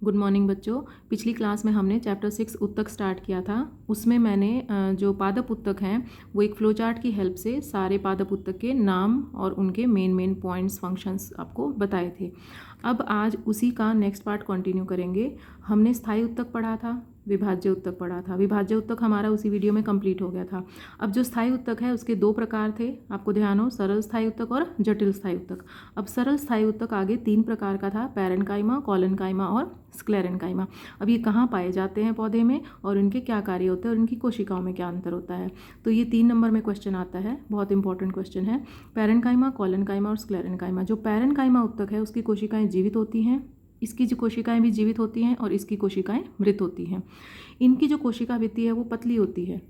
Good morning बच्चों। पिछली class में हमने चैप्टर 6 उत्तक स्टार्ट किया था। उसमें मैंने जो पादप उत्तक हैं वो एक फ्लो चार्ट की हेल्प से सारे पादप उत्तक के नाम और उनके मेन पॉइंट्स फंक्शंस आपको बताए थे। अब आज उसी का नेक्स्ट पार्ट कंटिन्यू करेंगे। हमने स्थायी उत्तक पढ़ा था, विभाज्य उत्तक पढ़ा था। विभाज्य उत्तक हमारा उसी वीडियो में कंप्लीट हो गया था। अब जो स्थायी उत्तक है उसके दो प्रकार थे, आपको ध्यान हो, सरल स्थायी उत्तक और जटिल स्थायी उत्तक। अब सरल स्थायी उत्तक आगे 3 प्रकार का था, पैरेन्काइमा, कॉलेन्काइमा और स्क्लेरेन्काइमा। अब ये कहाँ पाए जाते हैं पौधे में और इनके क्या कार्य होते हैं और इनकी कोशिकाओं में क्या अंतर होता है। तो ये 3 नंबर में क्वेश्चन आता है, बहुत इंपॉर्टेंट क्वेश्चन है। पैरेन्काइमा, कॉलेन्काइमा और स्क्लेरेन्काइमा। जो पैरेन्काइमा उत्तक है उसकी कोशिकाएं जीवित होती हैं, इसकी जो कोशिकाएं भी जीवित होती हैं और इसकी कोशिकाएं मृत होती हैं। इनकी जो कोशिका भित्ति है वो पतली होती है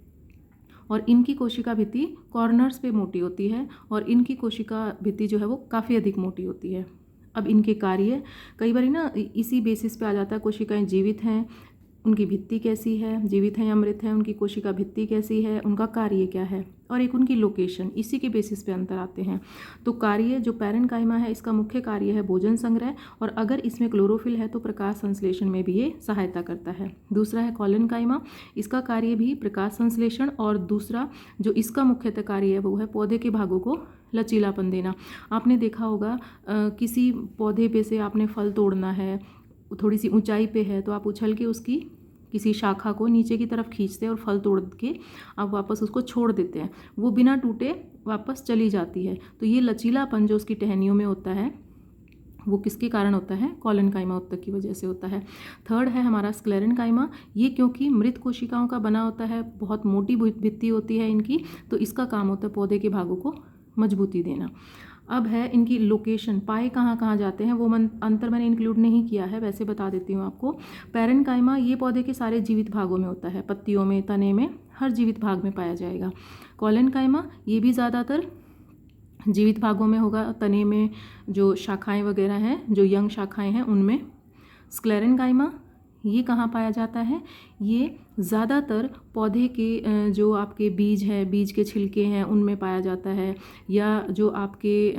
और इनकी कोशिका भित्ति कॉर्नर्स पे मोटी होती है और इनकी कोशिका भित्ति जो है वो काफ़ी अधिक मोटी होती है। अब इनके कार्य कई बार ना इसी बेसिस पे आ जाता है, कोशिकाएं जीवित हैं, उनकी भित्ति कैसी है, जीवित है या मृत है, उनकी कोशिका भित्ति कैसी है, उनका कार्य क्या है, और एक उनकी लोकेशन, इसी के बेसिस पे अंतर आते हैं। तो कार्य जो पैरेन्काइमा है इसका मुख्य कार्य है भोजन संग्रह, और अगर इसमें क्लोरोफिल है तो प्रकाश संश्लेषण में भी ये सहायता करता है। दूसरा है कॉलेन्काइमा, इसका कार्य भी प्रकाश संश्लेषण, और दूसरा जो इसका मुख्यतः कार्य है वो है पौधे के भागों को लचीलापन देना। आपने देखा होगा किसी पौधे पे से आपने फल तोड़ना है, थोड़ी सी ऊंचाई पे है, तो आप उछल के उसकी किसी शाखा को नीचे की तरफ खींचते हैं और फल तोड़ के आप वापस उसको छोड़ देते हैं, वो बिना टूटे वापस चली जाती है। तो ये लचीलापन जो उसकी टहनियों में होता है वो किसके कारण होता है, कॉलेन्काइमा उत्तक की वजह से होता है। थर्ड है हमारा स्क्लेरेन्काइमा, ये क्योंकि मृत कोशिकाओं का बना होता है, बहुत मोटी भित्ति होती है इनकी, तो इसका काम होता है पौधे के भागों को मजबूती देना। अब है इनकी लोकेशन, पाए कहाँ कहाँ जाते हैं वो अंतर मैंने इंक्लूड नहीं किया है, वैसे बता देती हूँ आपको। पैरेन्काइमा ये पौधे के सारे जीवित भागों में होता है, पत्तियों में, तने में, हर जीवित भाग में पाया जाएगा। कॉलेन्काइमा ये भी ज़्यादातर जीवित भागों में होगा, तने में जो शाखाएं वगैरह हैं, जो यंग शाखाएं हैं उनमें। स्क्लेरेन्काइमा ये कहाँ पाया जाता है, ये ज़्यादातर पौधे के जो आपके बीज है, बीज के छिलके हैं उनमें पाया जाता है, या जो आपके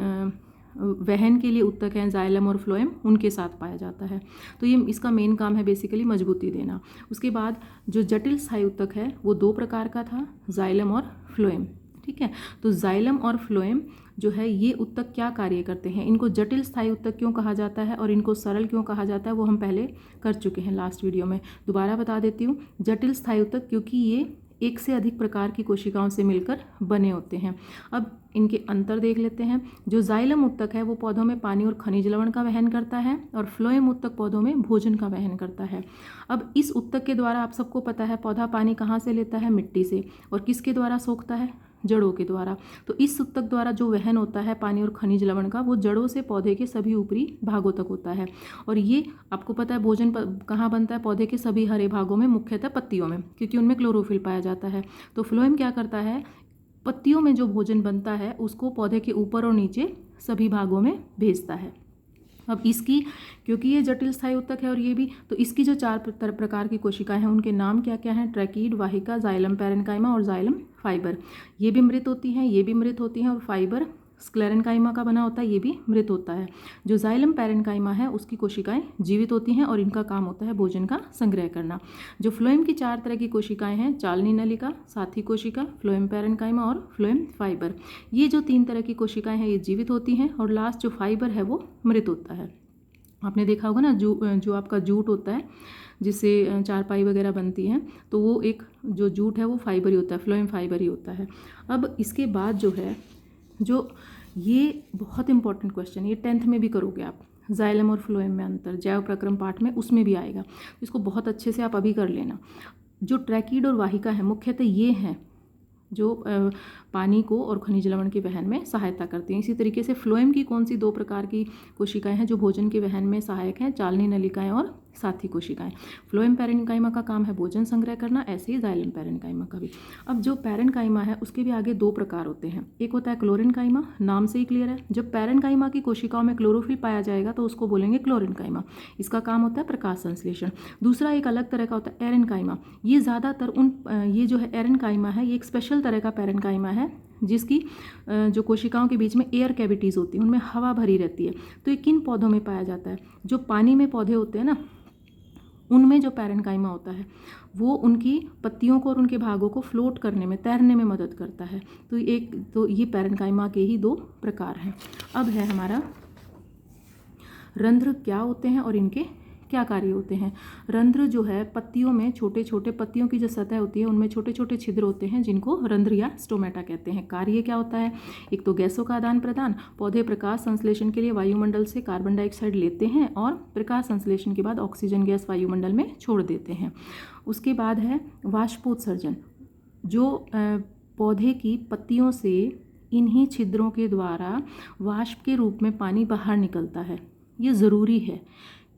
वहन के लिए उत्तक हैं जाइलम और फ्लोएम उनके साथ पाया जाता है। तो ये इसका मेन काम है बेसिकली मजबूती देना। उसके बाद जो जटिल स्थायी उत्तक है वो 2 प्रकार का था, जाइलम और फ्लोएम। ठीक है, तो जाइलम और फ्लोएम जो है ये उत्तक क्या कार्य करते हैं, इनको जटिल स्थायी उत्तक क्यों कहा जाता है और इनको सरल क्यों कहा जाता है, वो हम पहले कर चुके हैं लास्ट वीडियो में। दोबारा बता देती हूँ, जटिल स्थायी उत्तक क्योंकि ये एक से अधिक प्रकार की कोशिकाओं से मिलकर बने होते हैं। अब इनके अंतर देख लेते हैं। जो जाइलम उत्तक है वो पौधों में पानी और खनिज लवण का वहन करता है, और फ्लोएम उत्तक पौधों में भोजन का वहन करता है। अब इस उत्तक के द्वारा आप सबको पता है पौधा पानी कहाँ से लेता है, मिट्टी से, और किसके द्वारा सोखता है, जड़ों के द्वारा। तो इस उत्तक द्वारा जो वहन होता है पानी और खनिज लवण का वो जड़ों से पौधे के सभी ऊपरी भागों तक होता है। और ये आपको पता है भोजन कहाँ बनता है, पौधे के सभी हरे भागों में, मुख्यतः पत्तियों में, क्योंकि उनमें क्लोरोफिल पाया जाता है। तो फ्लोएम क्या करता है, पत्तियों में जो भोजन बनता है उसको पौधे के ऊपर और नीचे सभी भागों में भेजता है। अब इसकी, क्योंकि ये जटिल स्थायी उत्तक है और ये भी, तो इसकी जो 4 प्रकार की कोशिकाएं हैं उनके नाम क्या क्या हैं, ट्रैकीड, वाहिका, जाइलम पैरेन्काइमा और जाइलम फाइबर। ये भी मृत होती हैं, ये भी मृत होती हैं, और फाइबर स्क्लेरेन्काइमा का बना होता है, ये भी मृत होता है। जो जाइलम पैरेन्काइमा है उसकी कोशिकाएं जीवित होती हैं और इनका काम होता है भोजन का संग्रह करना। जो फ्लोएम की 4 तरह की कोशिकाएं हैं, चालनी नलिका, साथी कोशिका, फ्लोएम पैरेन्काइमा और फ्लोएम फाइबर, ये जो 3 तरह की कोशिकाएं हैं ये जीवित होती हैं, और लास्ट जो फाइबर है वो मृत होता है। आपने देखा होगा ना, जो आपका जूट होता है जिससे चारपाई वगैरह बनती हैं, तो वो एक जो जूट है वो फाइबर ही होता है, फ्लोएम फाइबर ही होता है। अब इसके बाद जो है, जो ये बहुत इंपॉर्टेंट क्वेश्चन, ये 10th में भी करोगे आप, जाइलम और फ्लोएम में अंतर, जैव प्रक्रम पाठ में उसमें भी आएगा, इसको बहुत अच्छे से आप अभी कर लेना। जो ट्रैकीड और वाहिका है मुख्यतः ये हैं जो पानी को और खनिज लवण के वहन में सहायता करती हैं। इसी तरीके से फ्लोएम की कौन सी 2 प्रकार की कोशिकाएं हैं जो भोजन के वहन में सहायक हैं, चालनी नलिकाएं और साथी कोशिकाएं। फ्लोएम पैरेन्काइमा का काम है भोजन संग्रह करना, ऐसे ही जाइलम पैरेन्काइमा का भी। अब जो पैरेन्काइमा है उसके भी आगे 2 प्रकार होते हैं, एक होता है क्लोरेन्काइमा, नाम से ही क्लियर है, जब पैरेन्काइमा की कोशिकाओं में क्लोरोफिल पाया जाएगा तो उसको बोलेंगे क्लोरेन्काइमा, इसका काम होता है प्रकाश संश्लेषण। दूसरा एक अलग तरह का होता है एरेन्काइमा, ये ज़्यादातर ये जो है एरेन्काइमा है ये एक स्पेशल तरह का पैरेन्काइमा है जिसकी जो कोशिकाओं के बीच में एयर कैविटीज़ होती हैं, उनमें हवा भरी रहती है। तो ये किन पौधों में पाया जाता है, जो पानी में पौधे होते हैं ना, उनमें जो पैरेन्काइमा होता है वो उनकी पत्तियों को और उनके भागों को फ्लोट करने में, तैरने में मदद करता है। तो ये पैरेन्काइमा के ही 2 प्रकार हैं। अब है हमारा रंध्र क्या होते हैं और इनके क्या कार्य होते हैं। रंध्र जो है पत्तियों में, छोटे छोटे पत्तियों की जो सतह होती है उनमें छोटे छोटे छिद्र होते हैं जिनको रंध्र या स्टोमेटा कहते हैं। कार्य क्या होता है, एक तो गैसों का आदान प्रदान, पौधे प्रकाश संश्लेषण के लिए वायुमंडल से कार्बन डाइऑक्साइड लेते हैं और प्रकाश संश्लेषण के बाद ऑक्सीजन गैस वायुमंडल में छोड़ देते हैं। उसके बाद है वाष्पोत्सर्जन, जो पौधे की पत्तियों से इन्हीं छिद्रों के द्वारा वाष्प के रूप में पानी बाहर निकलता है। ये ज़रूरी है।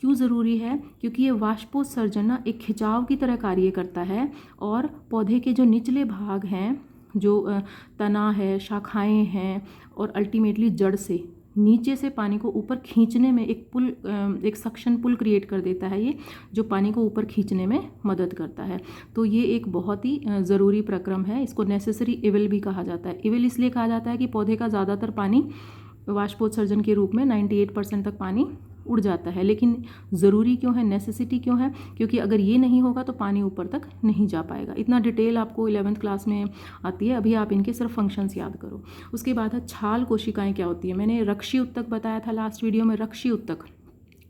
क्यों ज़रूरी है, क्योंकि ये वाष्पोत्सर्जन ना एक खिंचाव की तरह कार्य करता है और पौधे के जो निचले भाग हैं, जो तना है, शाखाएं हैं और अल्टीमेटली जड़ से नीचे से पानी को ऊपर खींचने में एक सक्शन पुल क्रिएट कर देता है, ये जो पानी को ऊपर खींचने में मदद करता है। तो ये एक बहुत ही ज़रूरी प्रक्रम है। इसको नेसेसरी इविल भी कहा जाता है। इविल इसलिए कहा जाता है कि पौधे का ज़्यादातर पानी वाष्पोत्सर्जन के रूप में 98% तक पानी उड़ जाता है। लेकिन ज़रूरी क्यों है, नेसेसिटी क्यों है, क्योंकि अगर ये नहीं होगा तो पानी ऊपर तक नहीं जा पाएगा। इतना डिटेल आपको 11th क्लास में आती है, अभी आप इनके सिर्फ फंक्शंस याद करो। उसके बाद है छाल कोशिकाएं क्या होती है। मैंने रक्षी उत्तक बताया था लास्ट वीडियो में। रक्षी उत्तक,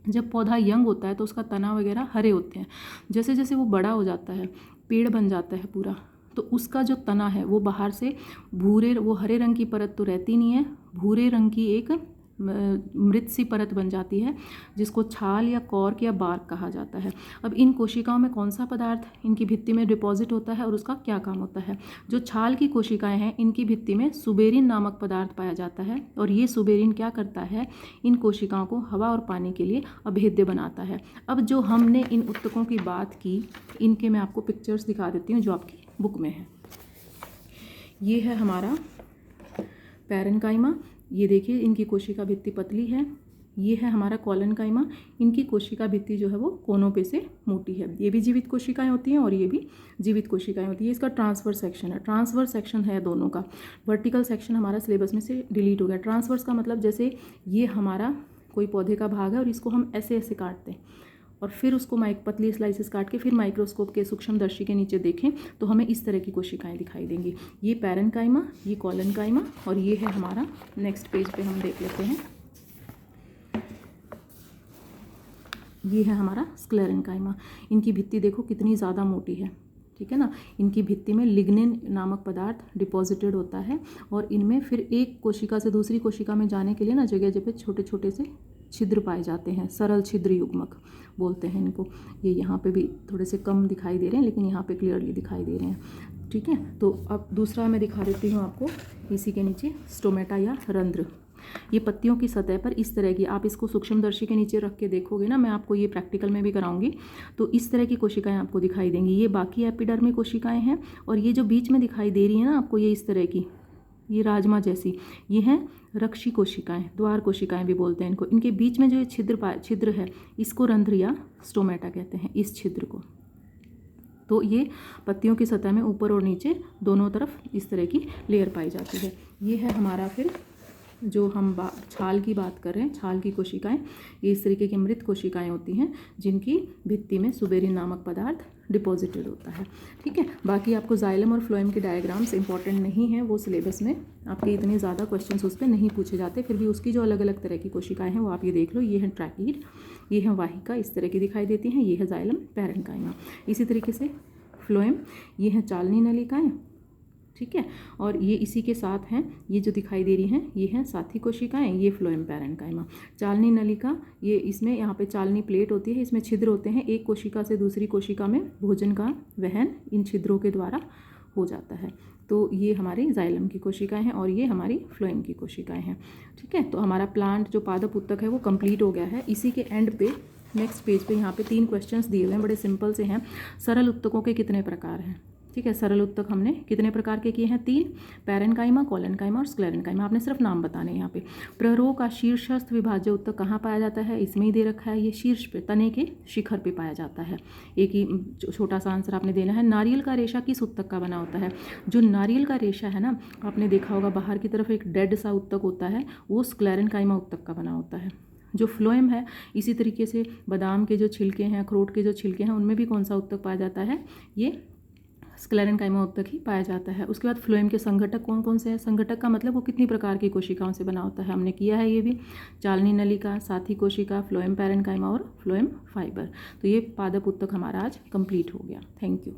जब पौधा यंग होता है तो उसका तना वगैरह हरे होते हैं। जैसे जैसे वो बड़ा हो जाता है, पेड़ बन जाता है पूरा, तो उसका जो तना है वो बाहर से वो हरे रंग की परत तो रहती नहीं है, भूरे रंग की एक मृत सी परत बन जाती है जिसको छाल या कॉर्क या बार्क कहा जाता है। अब इन कोशिकाओं में कौन सा पदार्थ इनकी भित्ति में डिपॉजिट होता है और उसका क्या काम होता है। जो छाल की कोशिकाएं हैं इनकी भित्ति में सुबेरिन नामक पदार्थ पाया जाता है और ये सुबेरिन क्या करता है, इन कोशिकाओं को हवा और पानी के लिए अभेद्य बनाता है। अब जो हमने इन उत्तकों की बात की, इनके मैं आपको पिक्चर्स दिखा देती हूँ जो आपकी बुक में है। ये है हमारा पैरेन्काइमा, ये देखिए इनकी कोशिका भित्ति पतली है। ये है हमारा कॉलनकाइमा, इनकी कोशिका भित्ति जो है वो कोनों पे से मोटी है। ये भी जीवित कोशिकाएं होती हैं और ये भी जीवित कोशिकाएं होती है। इसका ट्रांसवर्स सेक्शन है, ट्रांसवर्स सेक्शन है दोनों का। वर्टिकल सेक्शन हमारा सिलेबस में से डिलीट हो गया। ट्रांसवर्स का मतलब जैसे ये हमारा कोई पौधे का भाग है और इसको हम ऐसे ऐसे काटते हैं और फिर उसको पतली स्लाइसेस काट के फिर माइक्रोस्कोप के सूक्ष्मदर्शी के नीचे देखें तो हमें इस तरह की कोशिकाएं दिखाई देंगी। ये पैरेन्काइमा, ये कॉलनकाइमा और ये है हमारा, नेक्स्ट पेज पे हम देख लेते हैं, ये है हमारा स्क्लेरेन्काइमा। इनकी भित्ति देखो कितनी ज़्यादा मोटी है, ठीक है ना। इनकी भित्ति में लिग्निन नामक पदार्थ डिपॉजिटेड होता है और इनमें फिर एक कोशिका से दूसरी कोशिका में जाने के लिए ना जगह जगह छोटे छोटे से छिद्र पाए जाते हैं, सरल छिद्र युग्मक बोलते हैं इनको। ये यहाँ पे भी थोड़े से कम दिखाई दे रहे हैं लेकिन यहाँ पे क्लियरली दिखाई दे रहे हैं, ठीक है। तो अब दूसरा मैं दिखा देती हूँ आपको, इसी के नीचे स्टोमेटा या रंध्र। ये पत्तियों की सतह पर इस तरह की, आप इसको सूक्ष्मदर्शी के नीचे रख के देखोगे ना, मैं आपको ये प्रैक्टिकल में भी कराऊंगी, तो इस तरह की कोशिकाएं आपको दिखाई देंगी। ये बाकी एपिडर्मी कोशिकाएं हैं और ये जो बीच में दिखाई दे रही है ना आपको, ये इस तरह की, ये राजमा जैसी, ये हैं रक्षी कोशिकाएं, द्वार कोशिकाएं भी बोलते हैं इनको। इनके बीच में जो ये छिद्र है इसको रंध्र या स्टोमेटा कहते हैं, इस छिद्र को। तो ये पत्तियों की सतह में ऊपर और नीचे दोनों तरफ इस तरह की लेयर पाई जाती है। ये है हमारा फिर जो हम छाल की बात कर रहे हैं, छाल की कोशिकाएं, ये इस तरीके की मृत कोशिकाएं होती हैं जिनकी भित्ति में सुबेरिन नामक पदार्थ डिपॉजिटेड होता है, ठीक है। बाकी आपको जाइलम और फ्लोएम के डायग्राम्स इंपॉर्टेंट नहीं है, वो सिलेबस में आपके इतने ज़्यादा क्वेश्चंस उस पर नहीं पूछे जाते, फिर भी उसकी जो अलग अलग तरह की कोशिकाएं हैं वो आप ये देख लो। ये है ट्रैकीड, ये है वाहिका, इस तरह की दिखाई देती हैं। ये है जाइलम, पैरेन्काइमा। इसी तरीके से फ्लोएम, ये है चालनी नलिकाएँ, ठीक है। और ये इसी के साथ हैं, ये जो दिखाई दे रही हैं ये हैं साथी कोशिकाएं, ये फ्लोएम पैरेन्काइमा। चालनी नलिका, ये इसमें यहाँ पे चालनी प्लेट होती है, इसमें छिद्र होते हैं, एक कोशिका से दूसरी कोशिका में भोजन का वहन इन छिद्रों के द्वारा हो जाता है। तो ये हमारी जाइलम की कोशिकाएं हैं और ये हमारी फ्लोएम की कोशिकाएं हैं, ठीक है। तो हमारा प्लांट जो पादप उत्तक है वो कंप्लीट हो गया है। इसी के एंड पे नेक्स्ट पेज पे यहाँ पे 3 क्वेश्चंस दिए हुए हैं, बड़े सिंपल से हैं। सरल उत्तकों के कितने प्रकार हैं, ठीक है। सरल उत्तक हमने कितने प्रकार के किए हैं, 3, पैरेन्काइमा, कॉलनकाइमा और स्क्लेरेन्काइमा। आपने सिर्फ नाम बताने हैं यहाँ पे। प्ररोह का शीर्षस्थ विभाज्य उत्तक कहाँ पाया जाता है, इसमें ही दे रखा है, ये शीर्ष पे, तने के शिखर पे पाया जाता है। एक ही छोटा सा आंसर आपने देना है। नारियल का रेशा किस उत्तक का बना होता है। जो नारियल का रेशा है ना, आपने देखा होगा बाहर की तरफ एक डेड सा उत्तक होता है, वो स्क्लेरेन्काइमा उत्तक का बना होता है। जो फ्लोएम है, इसी तरीके से बादाम के जो छिलके हैं, अखरोट के जो छिलके हैं, उनमें भी कौन सा उत्तक पाया जाता है? ये स्क्लेरेंकाइमा उत्तक ही पाया जाता है। उसके बाद फ्लोएम के संघटक कौन कौन से हैं? संघटक का मतलब वो कितनी प्रकार की कोशिकाओं से बना होता है, हमने किया है ये भी। चालनी नलिका, साथी कोशिका, फ्लोएम पैरेन्काइमा और फ्लोएम फाइबर। तो ये पादप उत्तक हमारा आज कंप्लीट हो गया। Thank you.